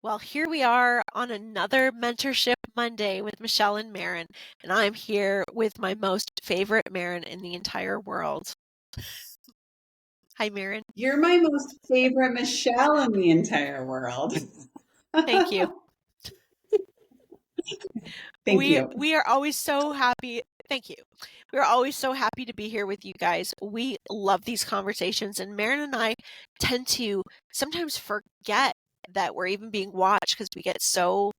Well, here we are on another Mentorship Monday with Michelle and Maren, and I'm here with my most favorite Maren in the entire world. Hi, Maren. You're my most favorite Michelle in the entire world. Thank you. Thank We you. we are always so happy. Thank you. We're always so happy to be here with you guys. We love these conversations, and Maren and I tend to sometimes forget that we're even being watched because we get so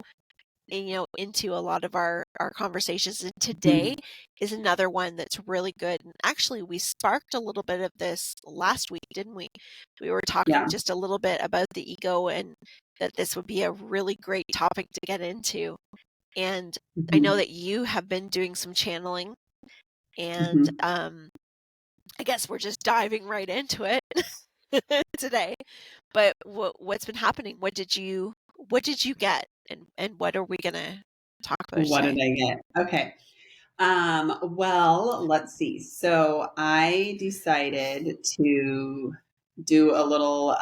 into a lot of our conversations. And today is another one that's really good. And actually, we sparked a little bit of this last week, didn't we? We were talking Yeah. just a little bit about the ego and that this would be a really great topic to get into. And I know that you have been doing some channeling, and I guess we're just diving right into it today. But what's been happening? What did you get, and what are we gonna talk about What today? did I get? Okay. Well, let's see. So I decided to do a little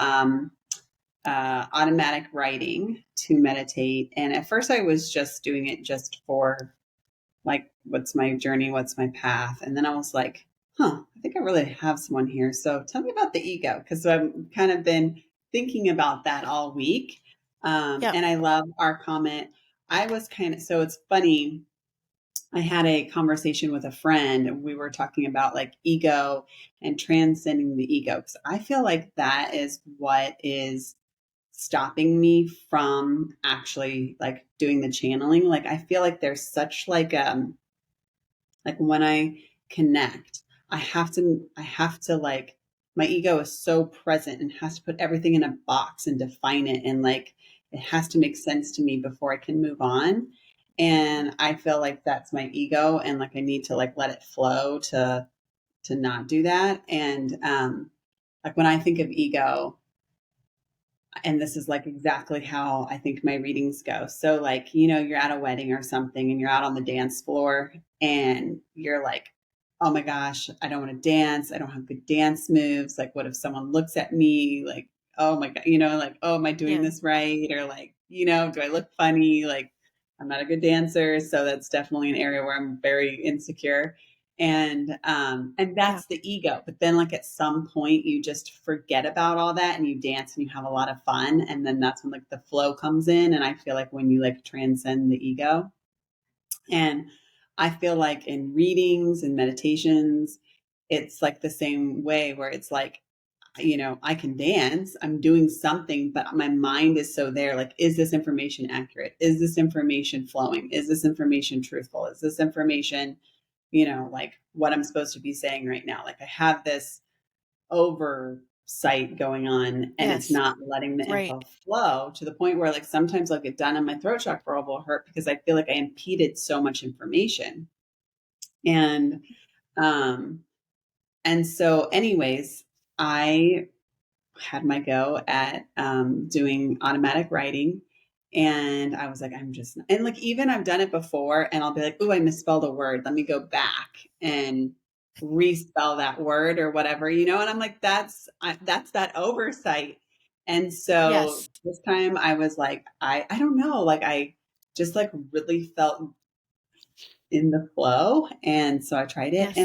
automatic writing to meditate. And at first I was just doing it just for like, what's my journey? What's my path? And then I was like, I think I really have someone here. So tell me about the ego, because I've kind of been thinking about that all week. Yeah. And I love our comment. I was so it's funny. I had a conversation with a friend and we were talking about like ego and transcending the ego. Because I feel like that is what is stopping me from actually like doing the channeling. Like I feel like there's such like when I connect, I have to like, my ego is so present and has to put everything in a box and define it. And like, it has to make sense to me before I can move on. And I feel like that's my ego. And like, I need to like, let it flow to not do that. And, like when I think of ego, and this is like exactly how I think my readings go. So like, you're at a wedding or something and you're out on the dance floor and you're like, oh my gosh, I don't want to dance. I don't have good dance moves. Like, what if someone looks at me? Like, oh my God, like, oh, am I doing this right? Or like, do I look funny? Like, I'm not a good dancer. So that's definitely an area where I'm very insecure. And that's the ego. But then like at some point you just forget about all that and you dance and you have a lot of fun. And then that's when like the flow comes in. And I feel like when you like transcend the ego, and I feel like in readings and meditations, it's like the same way where it's like, I can dance, I'm doing something, but my mind is so there. Like, is this information accurate? Is this information flowing? Is this information truthful? Is this information, like what I'm supposed to be saying right now? Like, I have this oversight going on and it's not letting the info flow to the point where like sometimes I'll get done and my throat chakra will hurt because I feel like I impeded so much information. And um and so anyways, I had my go at doing automatic writing. And I was like, and like, even I've done it before and I'll be like, oh, I misspelled a word. Let me go back and respell that word or whatever, and I'm like, that's that oversight. And so this time I was like, I don't know, like I just like really felt in the flow. And so I tried it.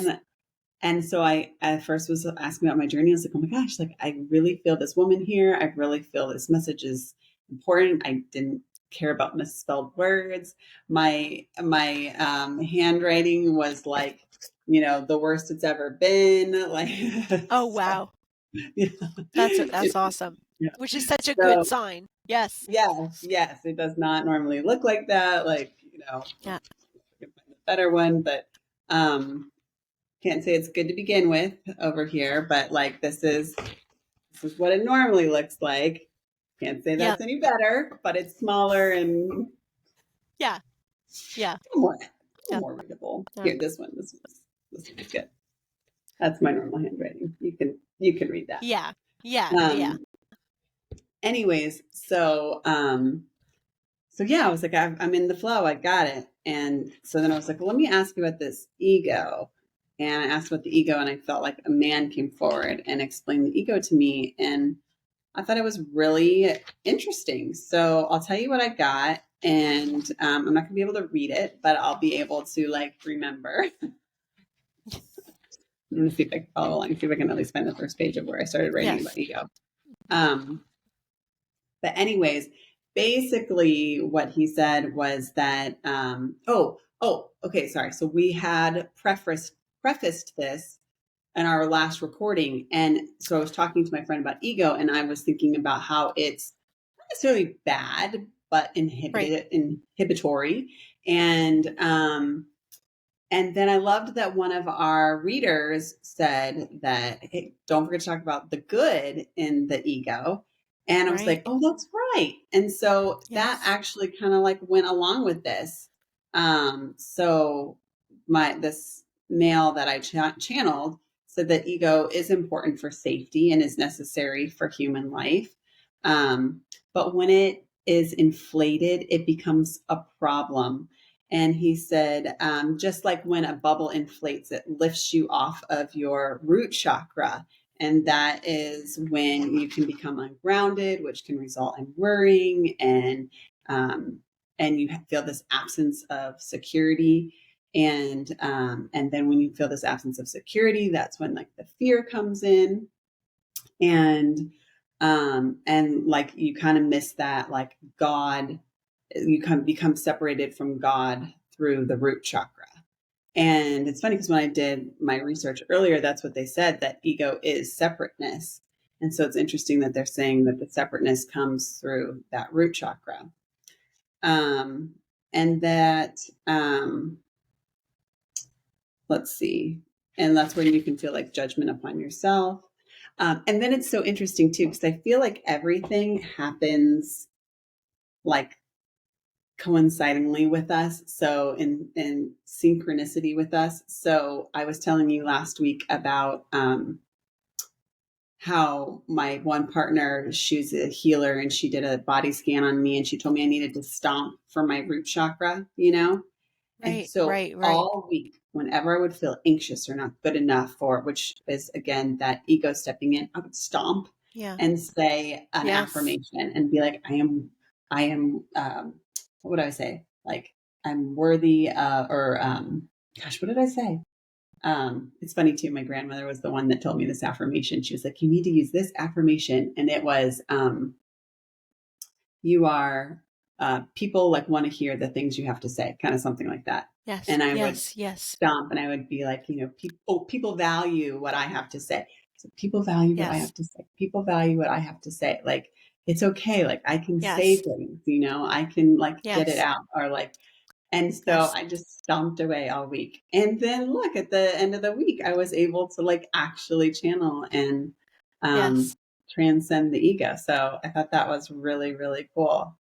And so I at first was asking about my journey. I was like, oh my gosh, like I really feel this woman here. I really feel this message is important. I didn't care about misspelled words. My handwriting was like, the worst it's ever been. Like, Oh, wow. That's awesome. Yeah. Which is such a good sign. Yes. Yes, it does not normally look like that. Like, Yeah. I can find a better one, but can't say it's good to begin with over here, but like this is what it normally looks like. Can't say that's any better, but it's smaller and yeah. more readable. Here, this one is good. That's my normal handwriting. You can read that. Yeah. Anyways, so yeah, I was like, I'm in the flow. I got it. And so then I was like, well, let me ask you about this ego. And I asked about the ego, and I felt like a man came forward and explained the ego to me. And I thought it was really interesting. So I'll tell you what I got, and I'm not gonna be able to read it, but I'll be able to like remember. I'm gonna see if I can follow along, see if I can at least find the first page of where I started writing Yes. about ego. Um, but anyways, basically what he said was that okay, sorry. So we had prefaced this in our last recording. And so I was talking to my friend about ego, and I was thinking about how it's not necessarily bad, but Right. inhibitory. And then I loved that one of our readers said that, hey, don't forget to talk about the good in the ego. And I was Right. like, oh, that's right. And so that Yes. actually kind of like went along with this. So this male that I channeled said that ego is important for safety and is necessary for human life. But when it is inflated, it becomes a problem. And he said, just like when a bubble inflates, it lifts you off of your root chakra. And that is when you can become ungrounded, which can result in worrying um, and you feel this absence of security. And then when you feel this absence of security, that's when like the fear comes in, and like you kind of miss that like God, you kind of become separated from God through the root chakra. And it's funny because when I did my research earlier, that's what they said, that ego is separateness. And so it's interesting that they're saying that the separateness comes through that root chakra. Um, and that, let's see, and that's when you can feel like judgment upon yourself. And then it's so interesting too, because I feel like everything happens like coincidingly with us. So in synchronicity with us. So I was telling you last week about how my one partner, she's a healer, and she did a body scan on me, and she told me I needed to stomp for my root chakra, you know? And Right. so Right. Right. all week, whenever I would feel anxious or not good enough for, which is again that ego stepping in, I would stomp Yeah. and say an Yes. affirmation and be like, I am, what would I say? Like, I'm worthy, gosh, what did I say? It's funny too. My grandmother was the one that told me this affirmation. She was like, you need to use this affirmation. And it was, you are people like want to hear the things you have to say, kind of something like that. Yes. And I would Yes. Yes. stomp and I would be like, people value what I have to say. So people value what I Yes. have to say. People value what I have to say. Like it's okay. Like I can say Yes. things, I can like get it Yes. out, or like, and so Yes. I just stomped away all week. And then look, at the end of the week, I was able to like actually channel and um, Yes. transcend the ego. So I thought that was really, really cool.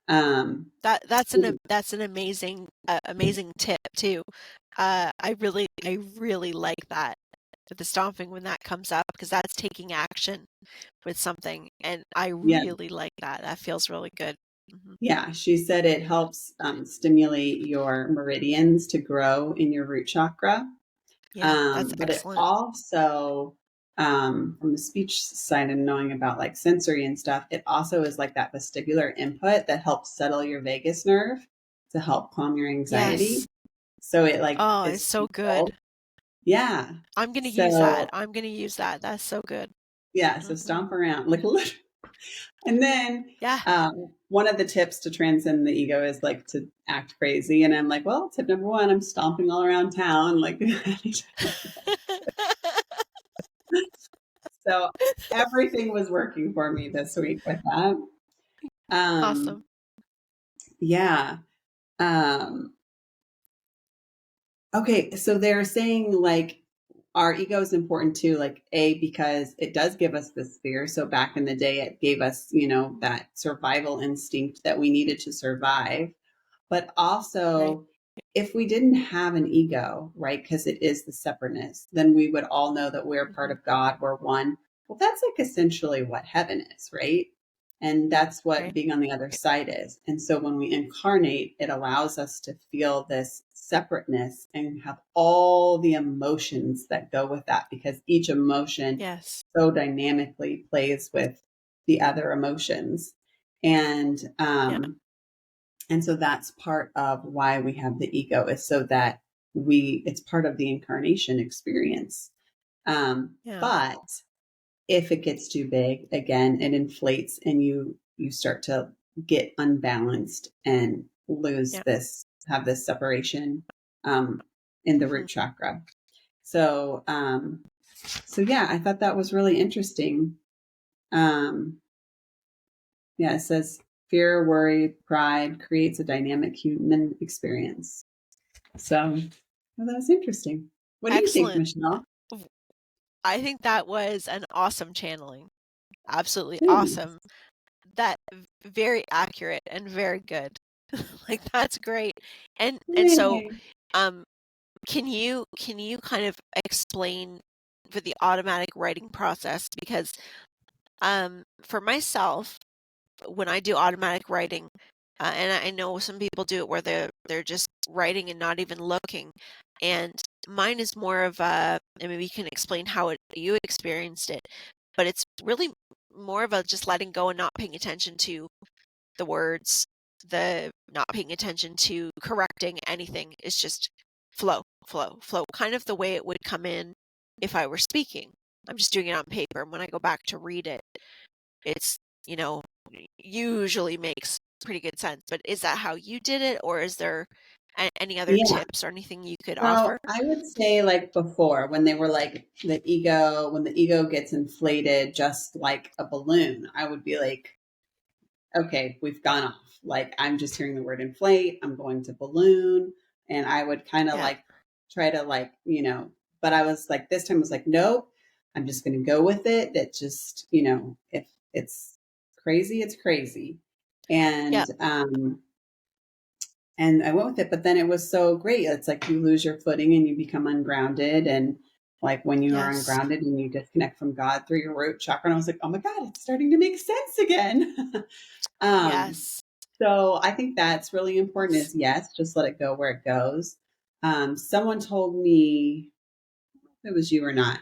Um, That's an amazing amazing tip too. I really like that, the stomping when that comes up, because that's taking action with something, and I yeah, really like that. That feels really good. Hmm. yeah. She said it helps stimulate your meridians to grow in your root chakra. Yeah, that's But it excellent. also, from the speech side and knowing about like sensory and stuff, it also is like that vestibular input that helps settle your vagus nerve to help calm your Yes. anxiety. So it like Oh, it's is so twofold. good. Yeah. I'm gonna use that. So I'm gonna use that. That's so good. yeah. So Hmm. stomp around like and then Yeah. one of the tips to transcend the ego is like to act crazy. And I'm like, well, tip number one, I'm stomping all around town. Like, so everything was working for me this week with that. Um, Awesome. yeah. Um, okay. So they're saying like our ego is important too, like because it does give us this fear. So back in the day, it gave us, that survival instinct that we needed to survive. But Right. also, if we didn't have an ego, right, because it is the separateness, then we would all know that we're part Hmm. of God, we're one. Well, that's like essentially what heaven is, right? And that's what Right. being on the other side is. And so when we incarnate, it allows us to feel this separateness and have all the emotions that go with that, because each emotion Yes. so dynamically plays with the other emotions. And Yeah. and so that's part of why we have the ego, is so that it's part of the incarnation experience. Yeah. But if it gets too big, again, it inflates, and you start to get unbalanced and Yeah. have this separation in the Hmm. root chakra. So, so yeah, I thought that was really interesting. Um, yeah, it says fear, worry, pride creates a dynamic human experience. So, well, that was interesting. What do you think, Excellent. Michelle? I think that was an awesome channeling. Absolutely Thanks. awesome. That very accurate and very good. Like that's great. And so Yay. um can you kind of explain for the automatic writing process, because for myself, when I do automatic writing, and I know some people do it where they're just writing and not even looking, and mine is more of a, and maybe you can explain how you experienced it, but it's really more of a just letting go and not paying attention to the words, the not paying attention to correcting anything. It's just flow, flow, flow, kind of the way it would come in if I were speaking. I'm just doing it on paper, and when I go back to read it, it's, you know, usually makes pretty good sense. But is that how you did it, or is there any other Yeah. tips or anything you could So offer? I would say, like before, when they were like when the ego gets inflated just like a balloon, I would be like, okay, we've gone off. Like, I'm just hearing the word inflate, I'm going to balloon. And I would kind of Yeah. like try to, like, but I was like, this time I was like, nope, I'm just going to go with it. That just, if it's crazy, it's crazy. Yeah. And I went with it, but then it was so great. It's like you lose your footing and you become ungrounded. And like when you are Yes. ungrounded and you disconnect from God through your root chakra, and I was like, oh my God, it's starting to make sense again. um, Yes. so I think that's really important, is yes, just let it go where it goes. Someone told me, if it was you or not,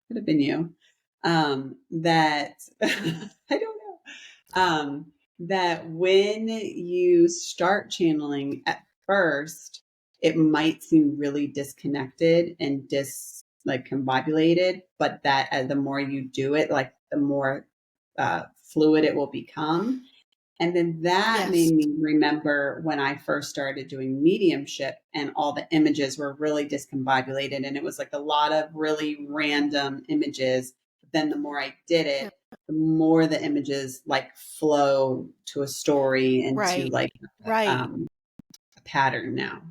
could have been you, that I don't know, that when you start channeling at first, it might seem really disconnected and like combobulated, but that the more you do it, like the more fluid it will become. And then that Yes. made me remember when I first started doing mediumship and all the images were really discombobulated. And it was like a lot of really random images. But then the more I did Yeah. it, the more the images like flow to a story and to Right. like Right. um, a pattern now.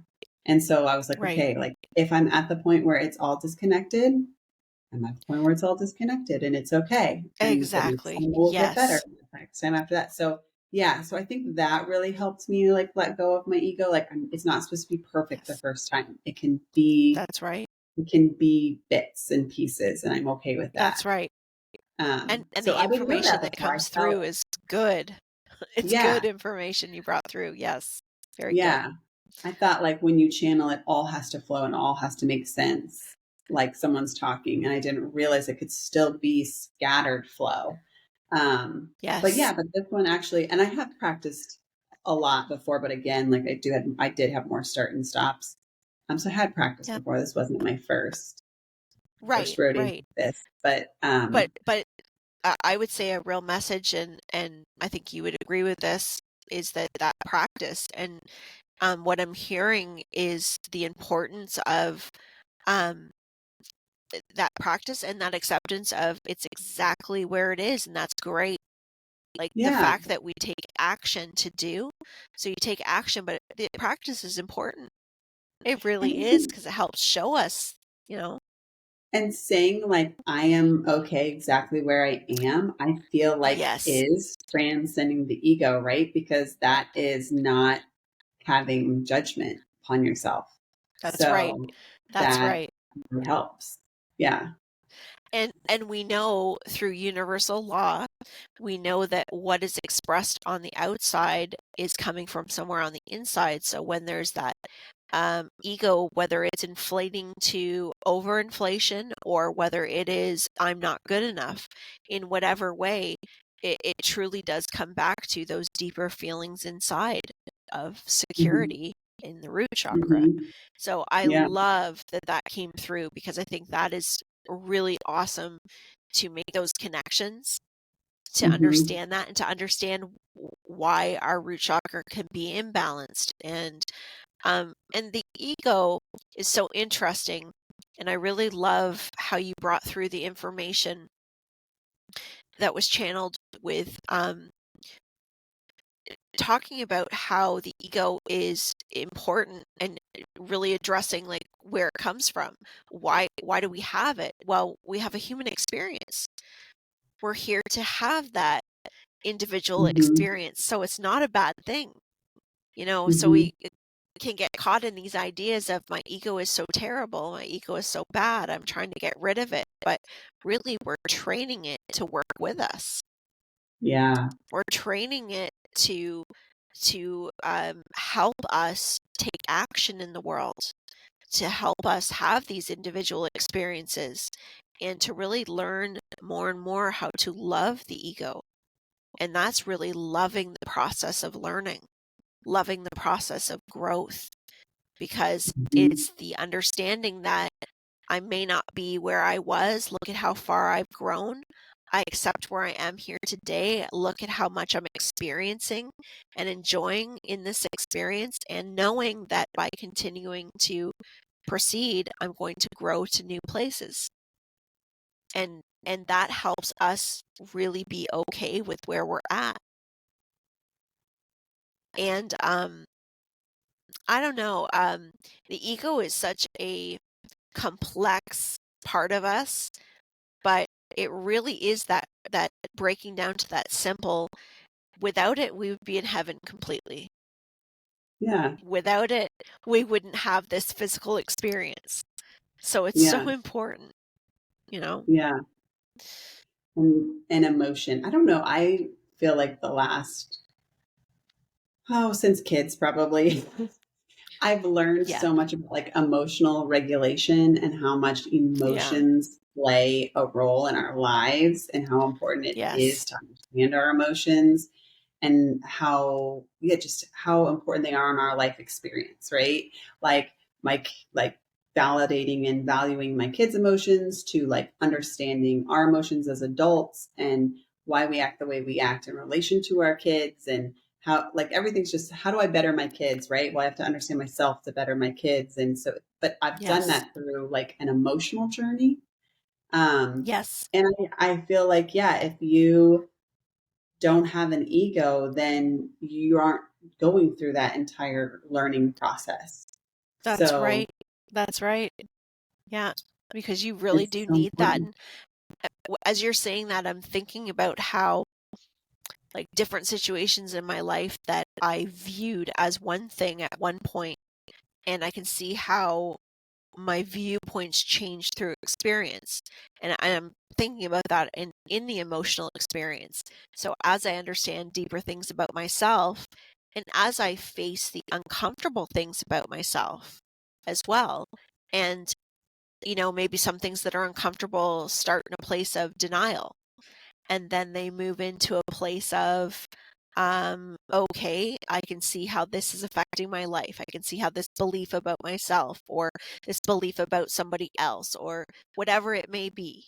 And so I was like, Right. okay, like if I'm at the point where it's all disconnected, I'm at the point where it's all disconnected and it's okay. And the next time Exactly. it will get better. Yes. The next time after that. So yeah, so I think that really helped me like let go of my ego. Like it's not supposed to be perfect the Yes. first time. That's right. It can be bits and pieces, and I'm okay with that. That's right. And So the I didn't know information that that before. I comes felt, through is good. It's yeah, good information you brought through. Yes. Very good. yeah. I thought like when you channel, it all has to flow and all has to make sense, like someone's talking, and I didn't realize it could still be scattered flow. But Yes. yeah, but this one actually, and I have practiced a lot before, but again, like I did have more start and stops. So I had practiced Yep. before. This wasn't my first Right. rodeo Right. with this, but But I would say a real message, and I think you would agree with this, is that practice, and what I'm hearing is the importance of um that practice and that acceptance of it's exactly where it is, and that's great. Like the yeah, fact that we take action to do, so you take action, but the practice is important. It and really is, even because it helps show us, you know. and saying like I am okay exactly where I am, I feel like Yes, is transcending the ego, right? Because that is not having judgment upon yourself. that's right. So That's that right. helps. Yeah. And we know through universal law, we know that what is expressed on the outside is coming from somewhere on the inside. So when there's that ego, whether it's inflating to overinflation or whether it is I'm not good enough, in whatever way, it truly does come back to those deeper feelings inside of Mhm. security in the root chakra. Mhm. So I Yeah. love that that came through, because I think that is really awesome to make those connections, to Mhm. understand that, and to understand why our root chakra can be imbalanced. And the ego is so interesting, and I really love how you brought through the information that was channeled with talking about how the ego is important, and really addressing like where it comes from. Why do we have it? Well, we have a human experience. We're here to have that individual Mhm. experience. So it's not a bad thing, so we Mhm. can get caught in these ideas of my ego is so terrible, my ego is so bad, I'm trying to get rid of it. But really, we're training it to work with us. Yeah. We're training it to help us take action in the world, to help us have these individual experiences, and to really learn more and more how to love the ego. And that's really loving the process of learning, loving the process of growth, because Mhm. it's the understanding that I may not be where I was. Look at how far I've grown. I accept where I am here today. Look at how much I'm experiencing and enjoying in this experience, and knowing that by continuing to proceed, I'm going to grow to new places. And that helps us really be okay with where we're at. And I don't know, the ego is such a complex part of us, but it really is that breaking down to that simple. Without it, we would be in heaven completely. Yeah. Without it, we wouldn't have this physical experience. So it's so Yeah. important, you know? Yeah. And emotion. I don't know. I feel like the last, since kids probably, I've learned Yeah. so much about like emotional regulation and how much Yeah. emotions play a role in our lives and how important it is Yes. to understand our emotions and how, yeah, just how important they are in our life experience, right? Like like validating and valuing my kids' emotions to like understanding our emotions as adults and why we act the way we act in relation to our kids, and how like everything's just how do I better my kids, right? Well, I have to understand myself to better my kids. And so, but I've done Yes. that through like an emotional journey. Um, Yes. and I feel like, yeah, if you don't have an ego, then you aren't going through that entire learning process. That's So right. That's right. Yeah. Because you really it's do so need that. important. And as you're saying that, I'm thinking about how, like, different situations in my life that I viewed as one thing at one point, and I can see how my viewpoints change through experience. And I'm thinking about that in the emotional experience. So as I understand deeper things about myself, and as I face the uncomfortable things about myself as well, and maybe some things that are uncomfortable start in a place of denial, and then they move into a place of, okay, I can see how this is affecting my life. I can see how this belief about myself, or this belief about somebody else, or whatever it may be,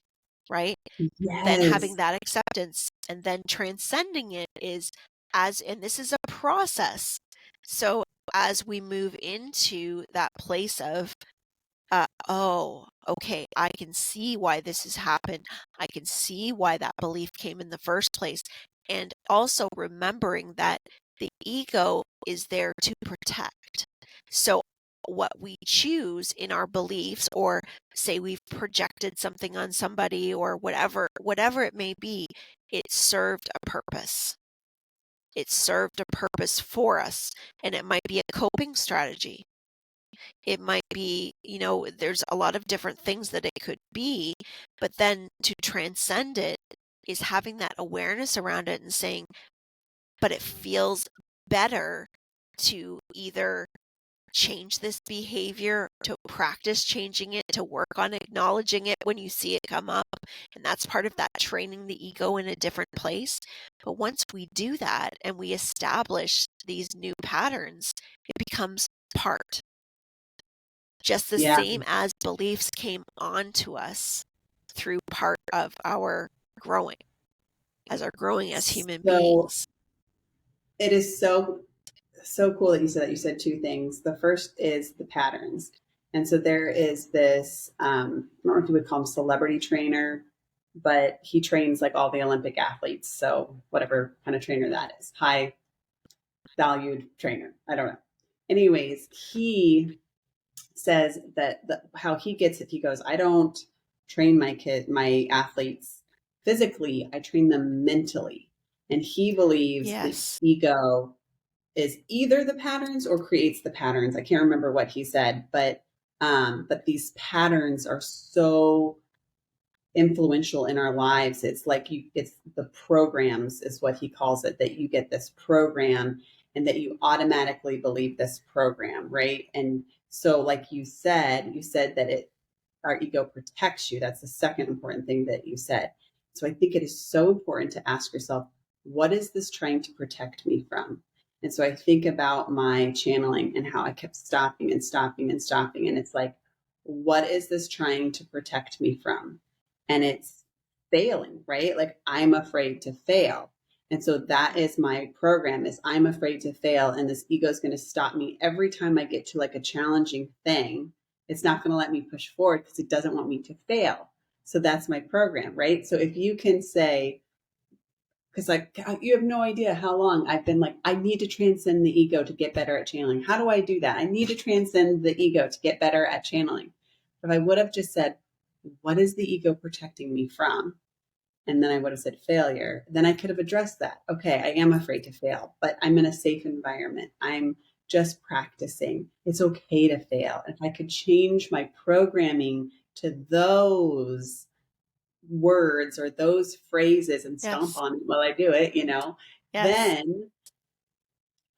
right? Then having Yes. that acceptance and then transcending it is, and this is a process. So as we move into that place of, oh, okay, I can see why this has happened. I can see why that belief came in the first place. And also remembering that the ego is there to protect. So what we choose in our beliefs, or say we've projected something on somebody, or whatever it may be, it served a purpose. It served a purpose for us. And it might be a coping strategy. It might be, there's a lot of different things that it could be, but then to transcend it is having that awareness around it and saying, but it feels better to either change this behavior, to practice changing it, to work on acknowledging it when you see it come up. And that's part of that training the ego in a different place. But once we do that and we establish these new patterns, it becomes part. Just the Yeah. same as beliefs came onto us through part of our growing, as human So beings. it is so cool that you said that. You said two things. The first is the patterns. And so there is this, I don't know if you would call him celebrity trainer, but he trains like all the Olympic athletes. So whatever kind of trainer that is, high valued trainer. I don't know. Anyways, he says that how he gets it, he goes, I don't train my athletes physically, I train them mentally. And he believes the Yes. ego is either the patterns or creates the patterns. I can't remember what he said, but these patterns are so influential in our lives. It's like it's the programs is what he calls it, that you get this program and that you automatically believe this program, right? And so like you said that our ego protects you. That's the second important thing that you said. So I think it is so important to ask yourself, what is this trying to protect me from? And so I think about my channeling and how I kept stopping and stopping and stopping. And it's like, what is this trying to protect me from? And it's failing, right? Like I'm afraid to fail. And so that is my program, is I'm afraid to fail. And this ego is going to stop me every time I get to like a challenging thing. It's not going to let me push forward because it doesn't want me to fail. So that's my program, right? So if you can say, because like you have no idea how long I've been like, I need to transcend the ego to get better at channeling. How do I do that? I need to transcend the ego to get better at channeling. If I would have just said, what is the ego protecting me from? And then I would have said failure. Then I could have addressed that. Okay, I am afraid to fail, but I'm in a safe environment. I'm just practicing. It's okay to fail. If I could change my programming to those words or those phrases and stomp Yes. on it while I do it, Yes. then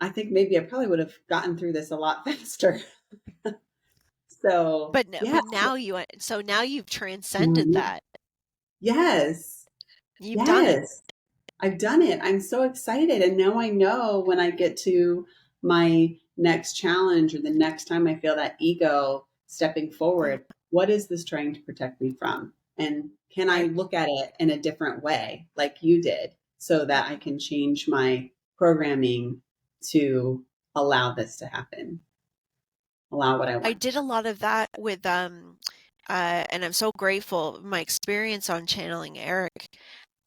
I think maybe I probably would have gotten through this a lot faster. So, yeah. But now now you've transcended Mhm. that. Yes. You've done it. Yes. I've done it. I'm so excited. And now I know when I get to my next challenge or the next time I feel that ego stepping Yeah. forward, what is this trying to protect me from? And can I Right. look at it in a different way, like you did, so that I can change my programming to allow this to happen, allow what I I want? did a lot of that with and I'm so grateful my experience on channeling Eric.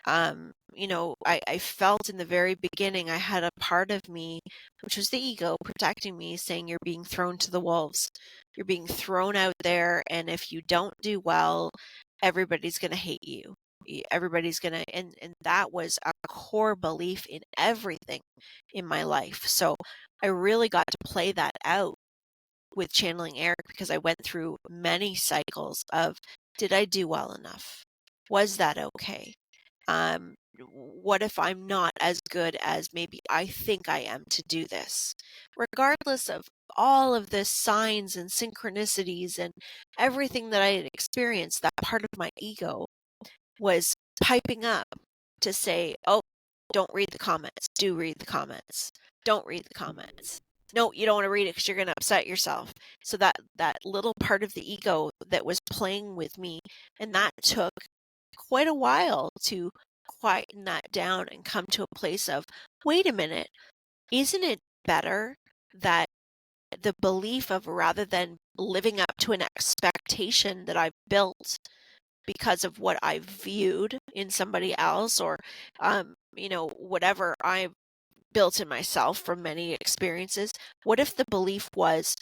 I felt in the very beginning I had a part of me, which was the ego protecting me, saying you're being thrown to the wolves. You're being thrown out there, and if you don't do well, everybody's going to hate you. Everybody's going to, and that was a core belief in everything in my life. So I really got to play that out with channeling Eric because I went through many cycles of, did I do well enough? Was that okay? What if I'm not as good as maybe I think I am to do this? Regardless of all of the signs and synchronicities and everything that I had experienced, that part of my ego was piping up to say, oh, don't read the comments. Do read the comments. Don't read the comments. No, you don't want to read it because you're going to upset yourself. So that little part of the ego that was playing with me, and that took quite a while to quieten that down and come to a place of, wait a minute, isn't it better that the belief of, rather than living up to an expectation that I've built because of what I viewed in somebody else, or whatever I built in myself from many experiences, what if the belief was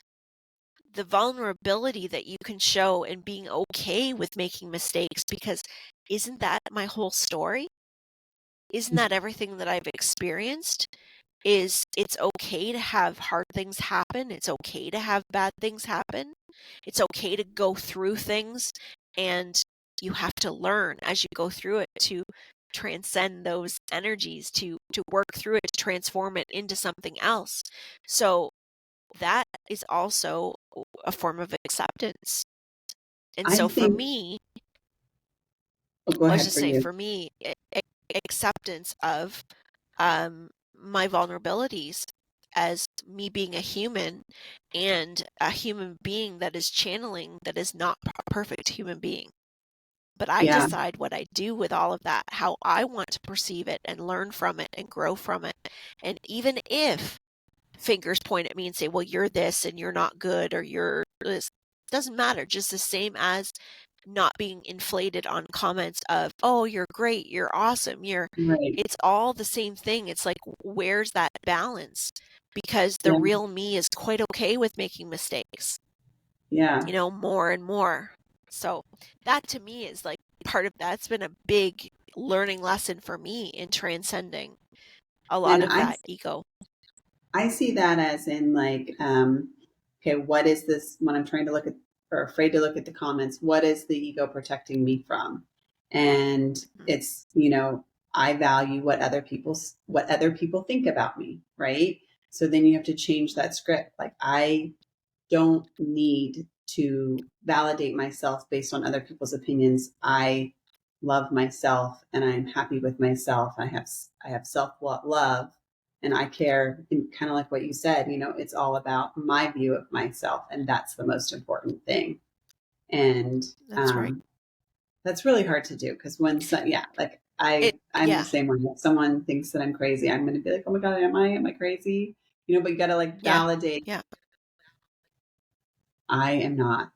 the vulnerability that you can show in being okay with making mistakes? Because isn't that my whole story? Isn't that everything that I've experienced? Is it's okay to have hard things happen. It's okay to have bad things happen. It's okay to go through things, and you have to learn as you go through it to transcend those energies, to work through it, to transform it into something else. So that is also a form of acceptance. And I so for think, me, oh, go let's ahead just for say you. for me, acceptance of my vulnerabilities as me being a human and a human being that is channeling, that is not a perfect human being. But I Yeah, decide what I do with all of that, how I want to perceive it and learn from it and grow from it. And even if fingers point at me and say, well, you're this and you're not good, or you're this, doesn't matter. Just the same as not being inflated on comments of, oh, you're great, you're awesome, right. it's all the same thing. It's like, where's that balance? Because the Yeah, real me is quite okay with making mistakes, yeah. more and more. So that to me is like part of that's been a big learning lesson for me in transcending a lot And of that ego. I see that as in like, okay, what is this when I'm trying to look at or afraid to look at the comments? What is the ego protecting me from? And it's, I value what other people think about me, right? So then you have to change that script. Like I don't need to validate myself based on other people's opinions. I love myself and I'm happy with myself. I have self love and I care, and kind of like what you said, it's all about my view of myself and that's the most important thing. And That's right. that's really hard to do because yeah, like I'm the Yeah, same way. If someone thinks that I'm crazy, I'm going to be like, oh my God, am I crazy? But you got to like yeah, validate yeah, I am not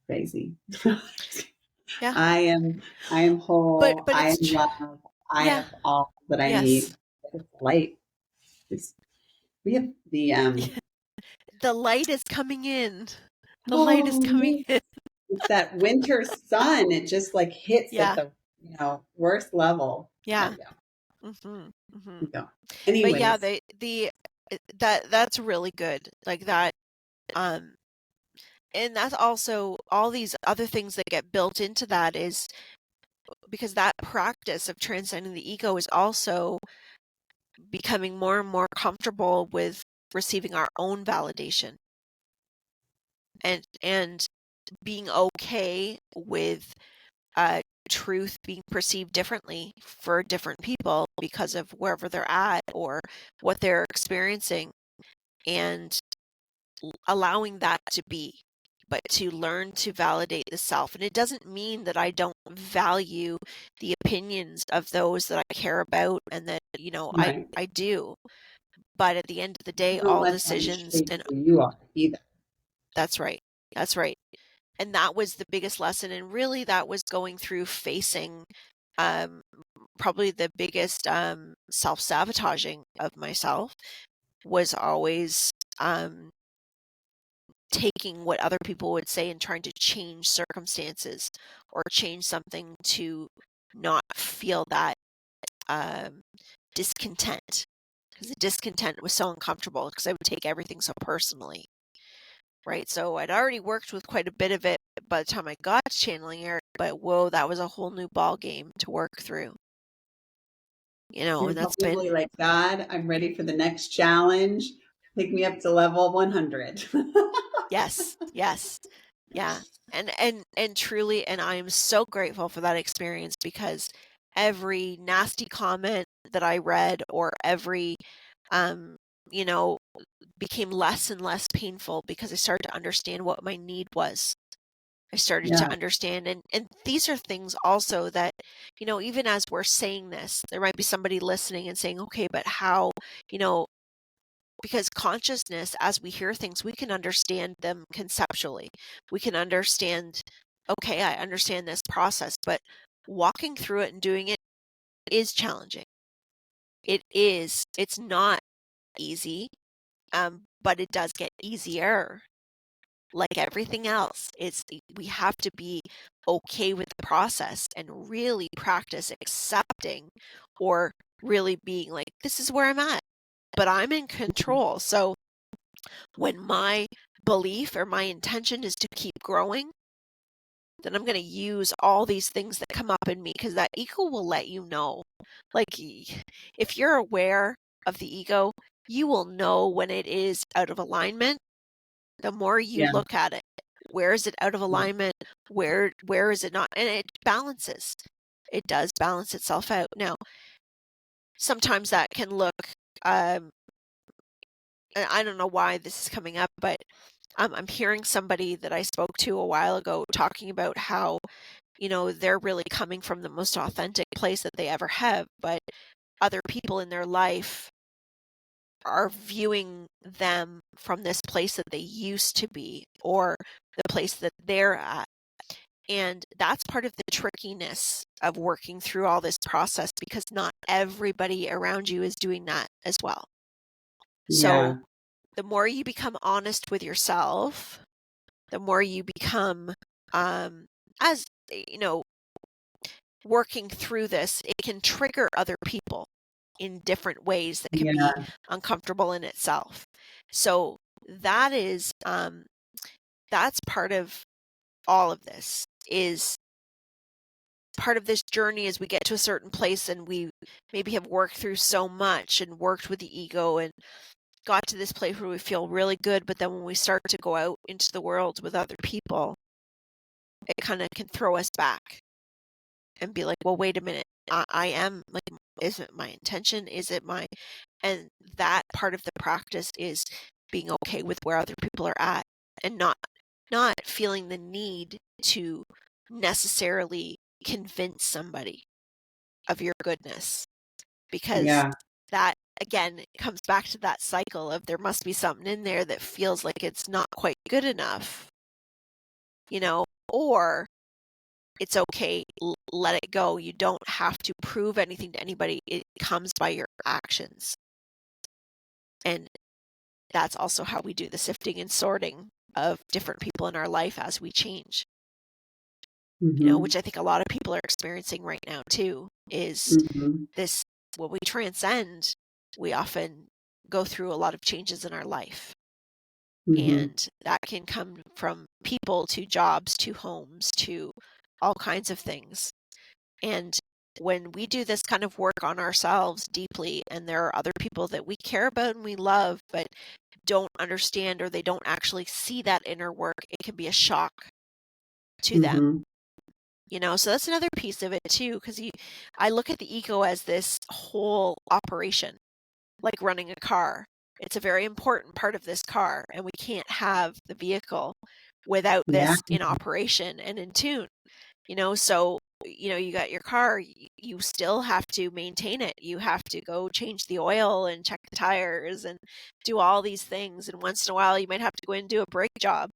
crazy. yeah. I am But whole. I am it's love. I yeah, have all that I yes. need. It's light. It's, we have the The light is coming in. The light is oh coming no, in. it's that winter sun. It just like hits at Yeah, the worst level. There yeah. we go. Mhm. Mhm. There we go. But yeah, Anyways, the that's really good. Like that um and that's also all these other things that get built into that is because that practice of transcending the ego is also becoming more and more comfortable with receiving our own validation and being okay with truth being perceived differently for different people because of wherever they're at or what they're experiencing, and allowing that to be, but to learn to validate the self. And it doesn't mean that I don't value the opinions of those that I care about and that, right. I do. But at the end of the day, Don't all let them decisions, shape and who you are either. that's right. That's right. And that was the biggest lesson. And really, that was going through facing um, probably the biggest self sabotaging of myself was always um, taking what other people would say and trying to change circumstances or change something to not feel that um, discontent, because the discontent was so uncomfortable because I would take everything so personally. Right. So I'd already worked with quite a bit of it by the time I got to channeling Eric, but whoa, that was a whole new ball game to work through. You're And that's probably been like, God, I'm ready for the next challenge. Take me up to level 100. yes, yes. Yeah. And truly, and I am so grateful for that experience because every nasty comment that I read or every um you know became less and less painful because I started to understand what my need was. I started to Yeah, understand, and these are things also that, even as we're saying this, there might be somebody listening and saying, okay, but how, you know, because consciousness, as we hear things, we can understand them conceptually. We can understand, okay, I understand this process, but walking through it and doing it is challenging. It is. It's not easy, but it does get easier. Like everything else, we have to be okay with the process and really practice accepting, or really being like, this is where I'm at, but I'm in control. So when my belief or my intention is to keep growing, then I'm going to use all these things that come up in me, because that ego will let you know. Like, if you're aware of the ego, you will know when it is out of alignment The more you Yeah. look at it, where is it out of alignment? Where is it not? And it balances. It does balance itself out. Now, sometimes that can look, and I don't know why this is coming up, but I'm hearing somebody that I spoke to a while ago talking about how, they're really coming from the most authentic place that they ever have, but other people in their life are viewing them from this place that they used to be, or the place that they're at. And that's part of the trickiness of working through all this process, because not everybody around you is doing that as well. So Yeah. the more you become honest with yourself, the more you become, as working through this, it can trigger other people in different ways that can be Yeah. uncomfortable in itself. So that is, that's part of all of this, is part of this journey as we get to a certain place and we maybe have worked through so much and worked with the ego and got to this place where we feel really good, but then when we start to go out into the world with other people, it kind of can throw us back and be like, well, wait a minute, I am like, is it my intention? Is it my, and that part of the practice is being okay with where other people are at, and not feeling the need to necessarily convince somebody of your goodness, because Yeah. that again comes back to that cycle of there must be something in there that feels like it's not quite good enough, or it's okay, let it go. You don't have to prove anything to anybody. It comes by your actions. And that's also how we do the sifting and sorting of different people in our life as we change, Hmm. which I think a lot of people are experiencing right now too, is Hmm. this, when we transcend, we often go through a lot of changes in our life. Hmm. And that can come from people to jobs to homes to all kinds of things. And when we do this kind of work on ourselves deeply, and there are other people that we care about and we love, but don't understand, or they don't actually see that inner work, it can be a shock to them. Hmm. So that's another piece of it too, because I look at the ego as this whole operation, like running a car. It's a very important part of this car, and we can't have the vehicle without Yeah. this in operation and in tune. So you got your car, you still have to maintain it. You have to go change the oil and check the tires and do all these things, and once in a while you might have to go in and do a brake job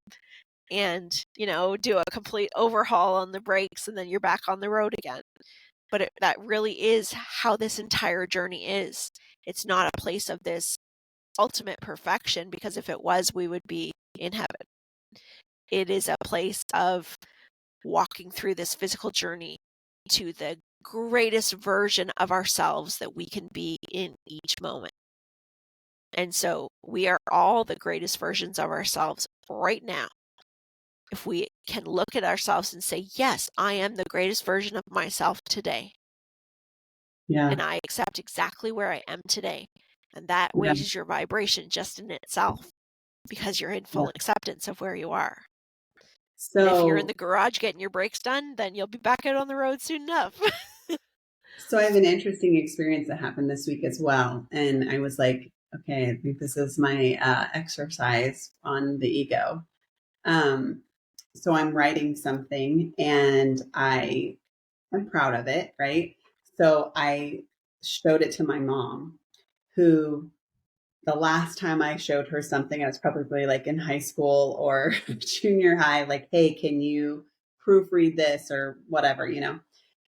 and do a complete overhaul on the brakes, and then you're back on the road again. But that really is how this entire journey is. It's not a place of this ultimate perfection, because if it was, we would be in heaven. It is a place of walking through this physical journey to the greatest version of ourselves that we can be in each moment. And so we are all the greatest versions of ourselves right now. If we can look at ourselves and say, yes, I am the greatest version of myself today, Yeah. and I accept exactly where I am today. And that Yeah. raises your vibration just in itself, because you're in Yeah. full acceptance of where you are. And if you're in So, the garage getting your brakes done, then you'll be back out on the road soon enough. so I have an interesting experience that happened this week as well. And I was like, okay, I think this is my exercise on the ego. Um, so I'm writing something and I am proud of it, right? So I showed it to my mom, who the last time I showed her something, I was probably like in high school or junior high, like, hey, can you proofread this or whatever.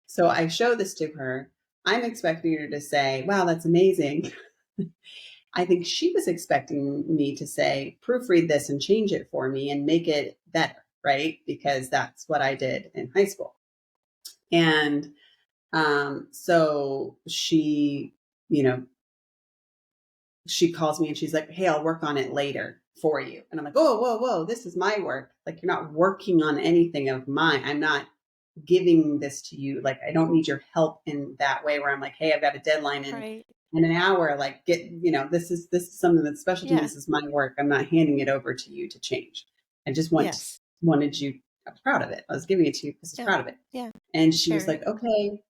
So I show this to her. I'm expecting her to say, wow, that's amazing. I think she was expecting me to say, proofread this and change it for me and make it better, right? Because that's what I did in high school. And so you know, she calls me and she's like, hey, I'll work on it later for you. And I'm like, oh, whoa, whoa, this is my work. Like, you're not working on anything of mine. I'm not giving this to you. Like, I don't need your help in that way where I'm like, hey, I've got a deadline and Right. in an hour, like this is something that's special to me. Yeah. This is my work. I'm not handing it over to you to change. I just Yes. wanted you proud of it. I was giving it to you because I was Yeah. proud of it. Yeah. And she was Very. like, okay.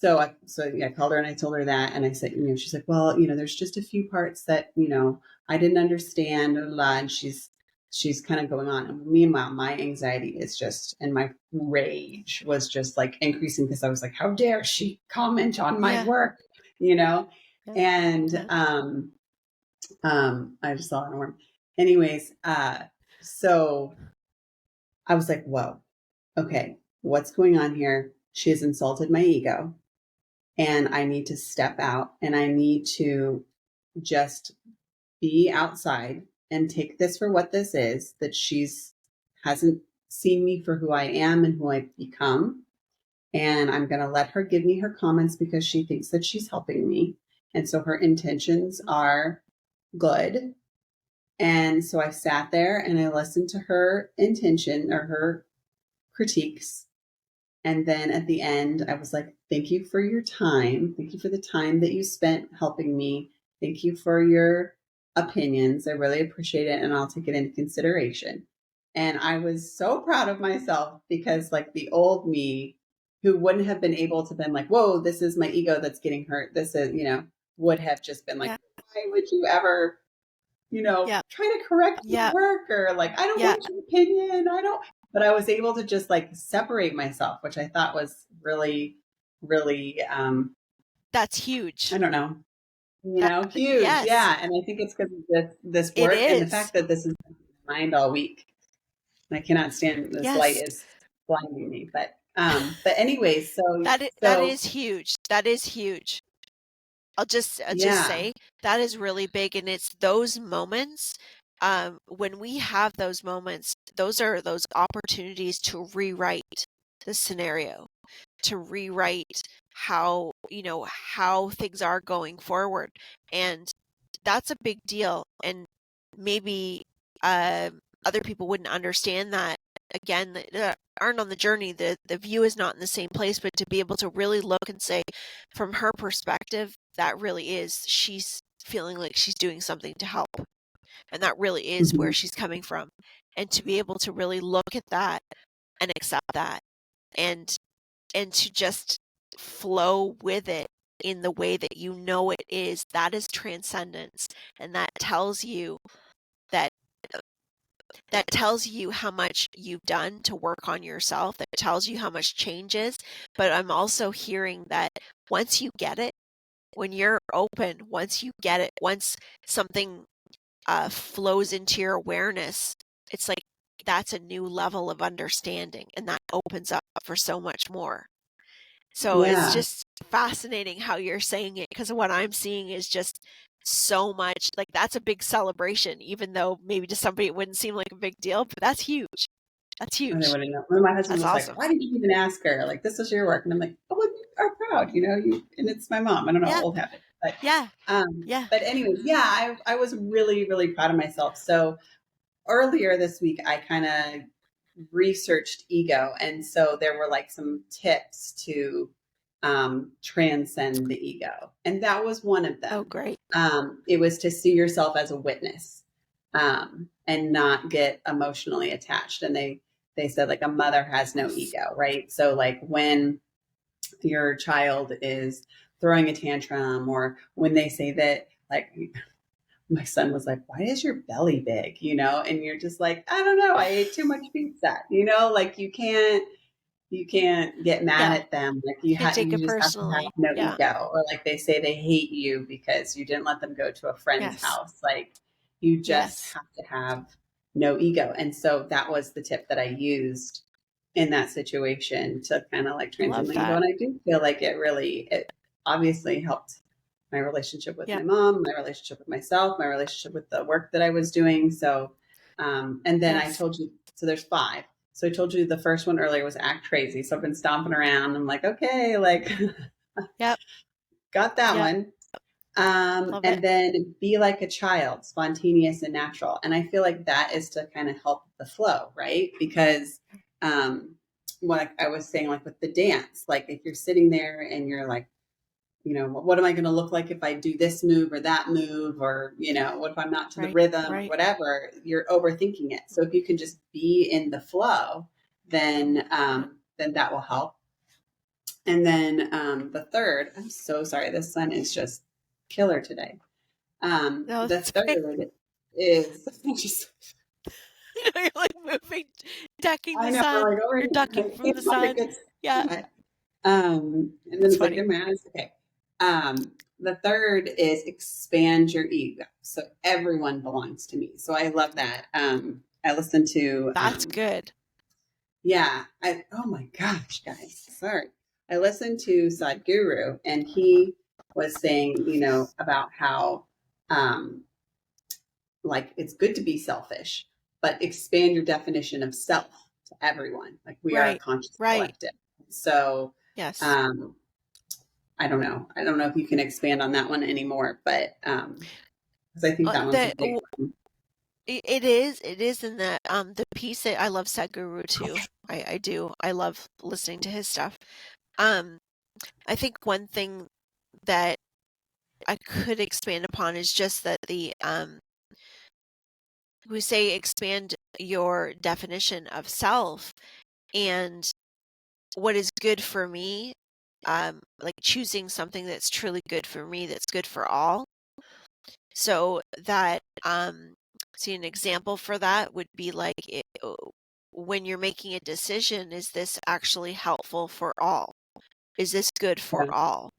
I called her and I told her that. And I said, she's like, well, there's just a few parts that, I didn't understand, blah, blah, blah. And she's kind of going on. And meanwhile, my anxiety is just, and my rage was just like increasing because I was like, how dare she comment on my Yeah. work, Yeah. And, Yeah. I just saw an worm. Anyways, so I was like, whoa, okay, what's going on here? She has insulted my ego, and I need to step out and I need to just be outside and take this for what this is, that she's hasn't seen me for who I am and who I've become. And I'm going to let her give me her comments because she thinks that she's helping me. And so her intentions are good. And so I sat there and I listened to her intention or her critiques. And then at the end, I was like, thank you for your time. Thank you for the time that you spent helping me. Thank you for your opinions. I really appreciate it. And I'll take it into consideration. And I was so proud of myself because, like, the old me who wouldn't have been able to been like, whoa, this is my ego that's getting hurt. This is, would have just been like, Yeah. why would you ever Yeah. try to correct my Yeah. work, or like, I don't Yeah. want your opinion. I don't, but I was able to just like separate myself, which I thought was really, really, That's huge. I don't know, huge. Yes, Yeah. And I think it's because of this it work and the is. fact that this is in my mind all week. And I cannot stand this light Yes. is blinding me. But anyways, That is huge. That is huge. I'll just yeah. say that is really big, and it's those moments, when we have those moments, those are those opportunities to rewrite the scenario, to rewrite how things are going forward. And that's a big deal. And maybe other people wouldn't understand that. Again, that aren't on the journey, the view is not in the same place, but to be able to really look and say, from her perspective, that really is, she's feeling like she's doing something to help. And that really is where Mhm. she's coming from. And to be able to really look at that and accept that, and to just flow with it in the way that you know it is, that is transcendence. And that tells you that how much you've done to work on yourself. That tells you how much change is. But I'm also hearing that once you get it, when you're open, once you get it, once something flows into your awareness, it's like that's a new level of understanding, and that opens up for so much more. So it's Yeah. just fascinating how you're saying it, because what I'm seeing is just so much, like, that's a big celebration, even though maybe to somebody it wouldn't seem like a big deal, but that's huge. That's I huge. wouldn't know. My husband That's was like, awesome. "Why did you even ask her? Like, this is your work." And I'm like, "Oh, well, you are proud, and it's my mom. I don't know, Yeah. old habit." But, Yeah. um, Yeah. but anyways, yeah, I was really, really proud of myself. So earlier this week, I kind of researched ego, and so there were like some tips to transcend the ego, and that was one of Oh, them. great. It was to see yourself as a witness, and not get emotionally attached. And they said like a mother has no Yes. ego, right? So like when your child is throwing a tantrum, or when they say that, like, my son was like, why is your belly big? And you're just like, I don't know, I ate too much pizza. Like you can't get mad Yeah. at them. Like Can't take you it just have to have personally. no Yeah. ego. Or like they say they hate you because you didn't let them go to a friend's Yes. house. Like you just Yes. have to have no ego. And so that was the tip that I used in that situation to kind of like transcend Love my ego. that. And I do feel like it obviously helped my relationship with Yeah. my mom, my relationship with myself, my relationship with the work that I was doing. So, and then I Yes. told you, so there's 5. So I told you the first one earlier was act crazy. So I've been stomping around. I'm like, okay, like Yep. got that Yep. one. Love it. And then be like a child, spontaneous and natural. And I feel like that is to kind of help the flow, right? Because what I was saying, like with the dance, like if you're sitting there and you're like what am I going to look like if I do this move or that move, or, what if I'm not to the Right. rhythm or Right. whatever, you're overthinking it. So if you can just be in the flow, then, Yeah. then that will help. And then, the third, I'm so sorry. This sun is just killer today. No, The that's okay. third is just, You're like moving, ducking I the know, sun. like over You're here, ducking I from the can't find a sun. good Yeah, spot. And then it's it's like, funny. good man, it's okay. The third is expand your ego. So everyone belongs to me. So I love that. I listened to, That's good. yeah, oh my gosh, guys, sorry. I listened to Sadhguru, and he was saying, about how, um, like, it's good to be selfish, but expand your definition of self to everyone. Like, we are a Right. conscious Right. collective. So, Yes. um, I don't know. I don't know if you can expand on that one anymore, but because I think that one's a The big one. it is. It is in that the piece that I love Sadhguru too. I do. I love listening to his stuff. Um, I think one thing that I could expand upon is just that we say expand your definition of self and what is good for me, like choosing something that's truly good for me, that's good for all. So that, see, an example for that would be like when you're making a decision, is this actually helpful for all? Is this good for Yeah. all?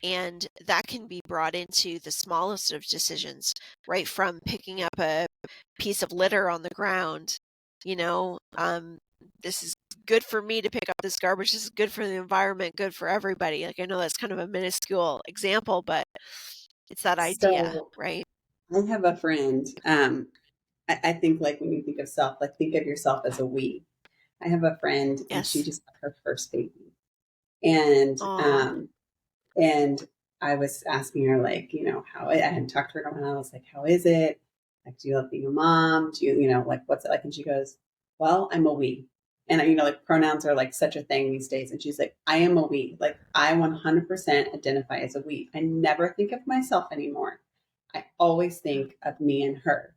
And that can be brought into the smallest of decisions, right from picking up a piece of litter on the ground. You know, this is good for me to pick up this garbage. This is good for the environment, good for everybody. Like, I know that's kind of a minuscule example, but it's that idea, So right? I have a friend. I think, like, when you think of self, like, think of yourself as a we. I have a friend, and she Yes. just had her first baby, and Aw. um, And I was asking her, like, how I hadn't talked to her in a while. I was like, how is it? Like, do you love being a mom? Do you, like, what's it like? And she goes, well, I'm a we. And, like, pronouns are like such a thing these days. And she's like, I am a we. Like, I 100% identify as a we. I never think of myself anymore. I always think of me and her.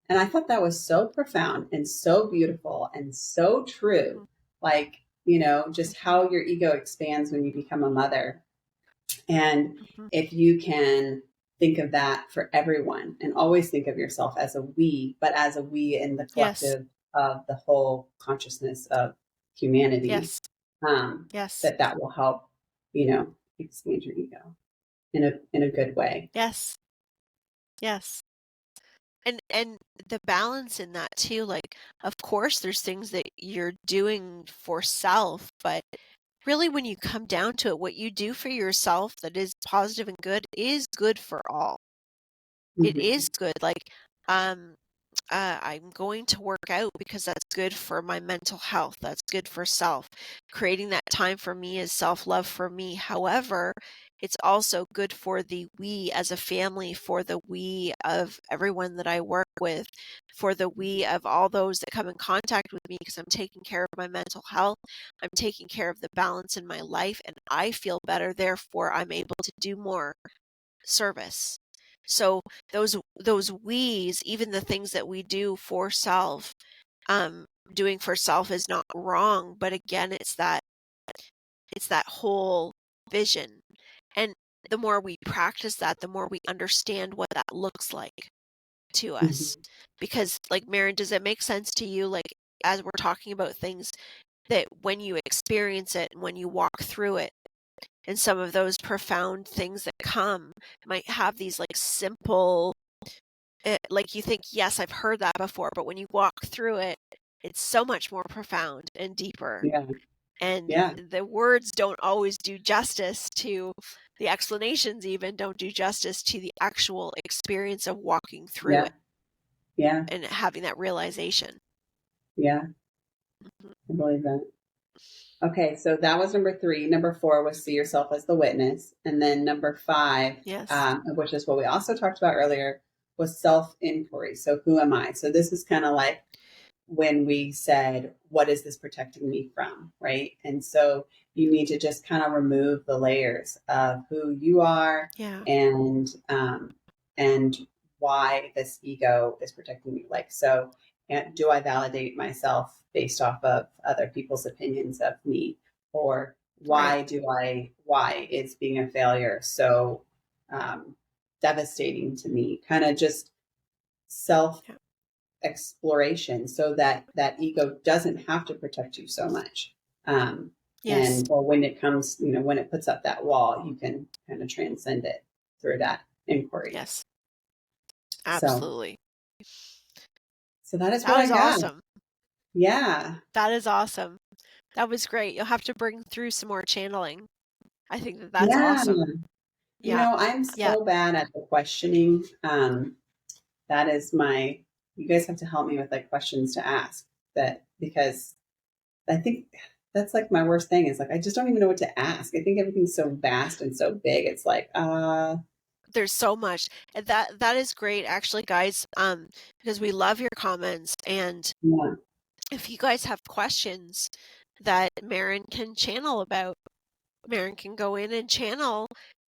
And I thought that was so profound and so beautiful and so true. Mhm, Like, just mhm, how your ego expands when you become a mother, and mhm. if you can think of that for everyone and always think of yourself as a we, but as a we in the Yes. collective of the whole consciousness of humanity, Yes. um, Yes. that will help, expand your ego in a good way. Yes. Yes. And the balance in that too, like, of course there's things that you're doing for self, but really when you come down to it, what you do for yourself that is positive and good is good for all. It Mm-hmm. is good. Like, um, I'm going to work out because that's good for my mental health. That's good for self. Creating that time for me is self love for me. However, it's also good for the we as a family, for the we of everyone that I work with, for the we of all those that come in contact with me because I'm taking care of my mental health. I'm taking care of the balance in my life, and I feel better. Therefore, I'm able to do more service. So those we's, even the things that we do for self, doing for self is not wrong, but again, it's that whole vision. And the more we practice that, the more we understand what that looks like to us. Mm-hmm. Because, like, Maren, does it make sense to you, like, as we're talking about things, that when you experience it and when you walk through it, and some of those profound things that come might have these like simple, like you think, yes, I've heard that before, but when you walk through it, it's so much more profound and deeper. Yeah. And Yeah. the words don't always do justice to the explanations, even don't do justice to the actual experience of walking through Yeah. it Yeah. and having that realization. Yeah. Mhm. I believe that. Okay, so that was number three. Number four was see yourself as the witness. And then number five, Yes. which is what we also talked about earlier, was self inquiry. So, who am I? So, this is kind of like when we said, what is this protecting me from? Right. And so, you need to just kind of remove the layers of who you are Yeah. and why this ego is protecting you. Like, so do I validate myself based off of other people's opinions of me? Or Right. why is being a failure so devastating to me? Kind of just self Yeah. exploration so that that ego doesn't have to protect you so much. Yes. And or when it comes, when it puts up that wall, you can kind of transcend it through that inquiry. Yes. So, Absolutely. so that is That what I was got. awesome. Yeah. That is awesome. That was great. You'll have to bring through some more channeling. I think that that's Yeah. awesome. Yeah. I'm Yeah. so bad at the questioning. That is you guys have to help me with like questions to ask that because I think that's like my worst thing is like I just don't even know what to ask. I think everything's so vast and so big. It's like, There's so much. And that is great actually, guys, because we love your comments, and yeah, if you guys have questions that Maren can channel about, Maren can go in and channel,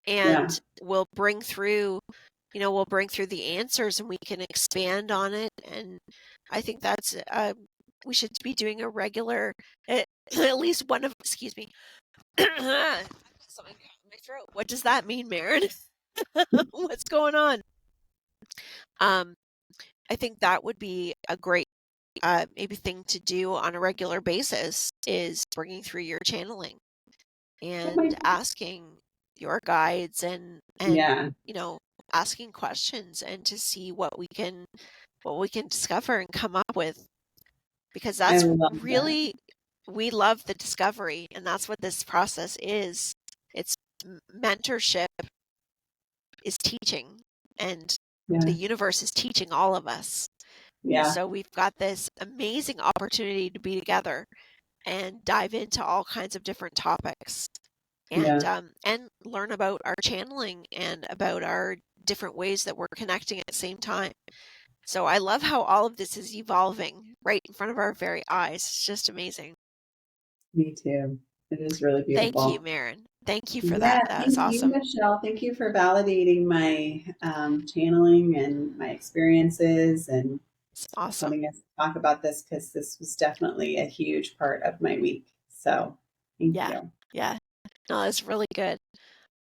yeah. and we'll bring through the answers, and we can expand on it. And I think that's we should be doing a regular at least one of, excuse me. Something caught in my throat. What does that mean, Maren? What's going on? Um, I think that would be a great maybe thing to do on a regular basis, is bringing through your channeling That and might, asking your guides, and yeah. asking questions, and to see what we can discover and come up with, because I that's love that. really, we love the discovery, and that's what this process is. It's mentorship is teaching, and the Yeah, universe is teaching all of us. yeah, So we've got this amazing opportunity to be together and dive into all kinds of different topics, yeah. and learn about our channeling and about our different ways that we're connecting at the same time. So I love how all of this is evolving right in front of our very eyes. It's just amazing. Me too. It is really Thank you, beautiful. Maren. Thank you for Yeah, that. That was thank you, awesome. Michelle. Thank you for validating my channeling and my experiences and It's awesome. letting us talk about this because this was definitely a huge part of my week. So thank Yeah. you. Yeah. No, it's really good.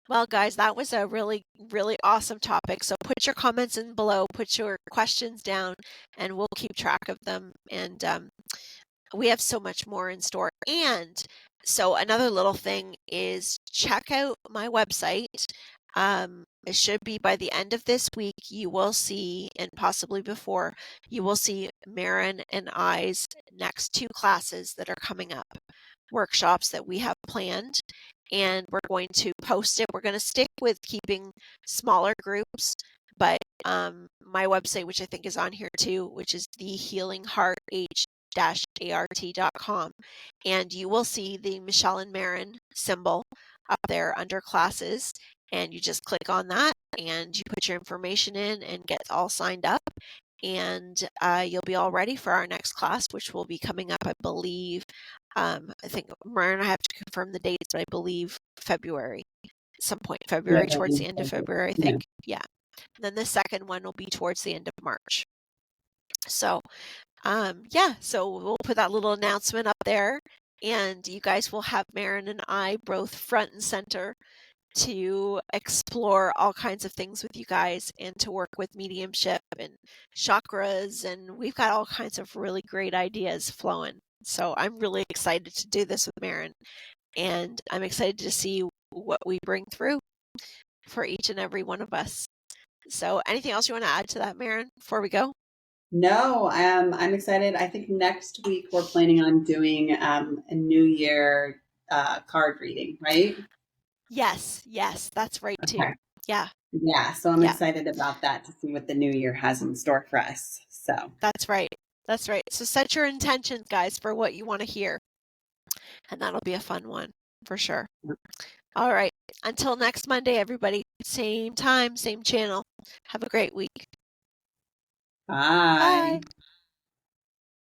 Well, guys, that was a really, really awesome topic. So put your comments in below, put your questions down, and we'll keep track of them. And we have so much more in store. And so another little thing is check out my website. It should be by the end of this week, you will see, and possibly before, you will see Maren and I's next two classes that are coming up, workshops that we have planned, and we're going to post it. We're going to stick with keeping smaller groups, but my website, which I think is on here too, which is thehealinghearth-art.com, and you will see the Michelle and Maren symbol up there under classes, and you just click on that and you put your information in and get all signed up, and you'll be all ready for our next class, which will be coming up, I believe. I think Maren and I have to confirm the dates, but I believe February, some point Yep, February, I towards the think end of so too. February, I Yeah. think. Yeah. And then the second one will be towards the end of March. So, yeah, so we'll put that little announcement up there, and you guys will have Maren and I both front and center to explore all kinds of things with you guys, and to work with mediumship and chakras, and we've got all kinds of really great ideas flowing. So I'm really excited to do this with Maren, and I'm excited to see what we bring through for each and every one of us. So anything else you want to add to that, Maren, before we go? No, I'm excited. I think next week we're planning on doing a New Year card reading, right? Yes, yes, that's right too. Okay. Yeah, Yeah, so I'm yeah, excited about that to see what the new year has in store for us. So, that's right. That's right. So set your intentions, guys, for what you want to hear, and that'll be a fun one for sure. All right. Until next Monday, everybody. Same time, same channel. Have a great week. bye. Bye.